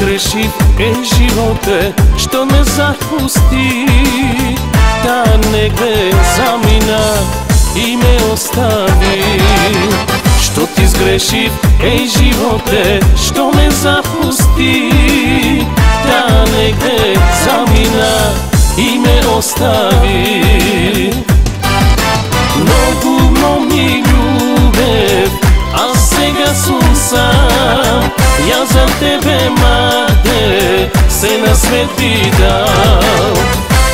zgrešив, živote, što me zapusti, da negde zamina i me ostavi. Što ti zgrešив, živote, što me zapusti, da negde zamina i me ostavi. Mnogo mi ljubev, a сега сум сам. Ja za tebe, mate, se na svet bi dao.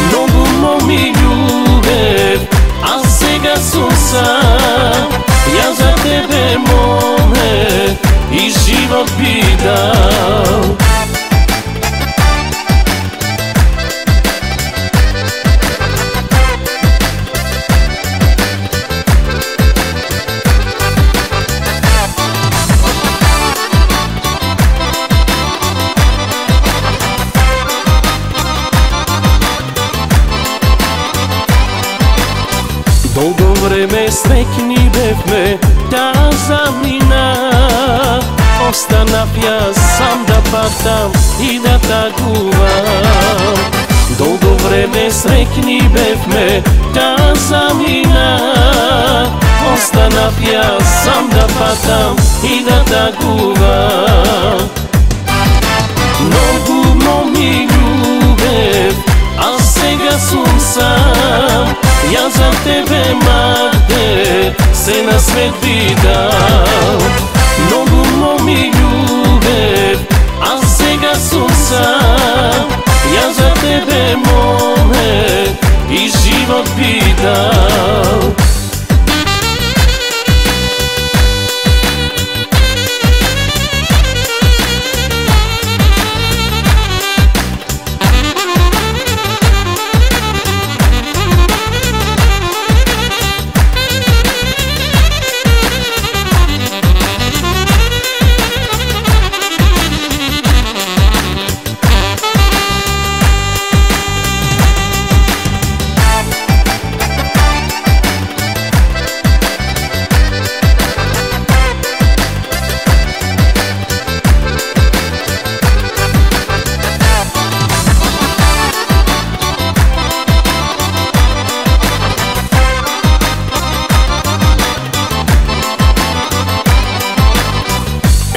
Mnogo mi ljubev, a сега сум sam. Ja za tebe, mome, i život bi dao. Долго време срекни бевме, да замина. Останав я сам да патам и да тагувам. Долго време срекни бевме, да замина. Останав я сам да патам и да тагувам. Много ми любев, а сега сум сам. Ja za tebe, mate, se na svet bi dao. Mnogo mi ljubev, a сега сум sam. Ja za tebe, mome, i život bi dao.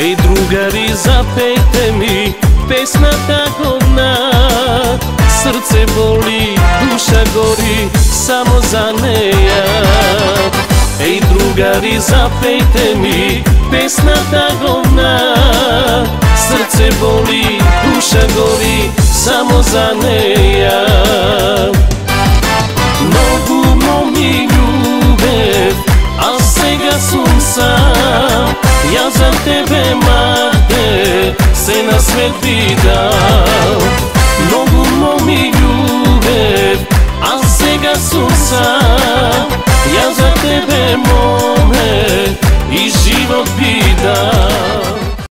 Ej drugaри, zapejte mi pesmata godna. Srce boli, duša gori, samo za neja. Ej drugari, zapejte mi pesmata godna. Srce boli, duša gori, samo za neja. Mnogo mi ljubev, a сега сум сам. Ja za tebe, mate, se na svet bi dao. Mnogo mi ljubev, a сега сум sam. Ja za tebe, mome, i život bi dao.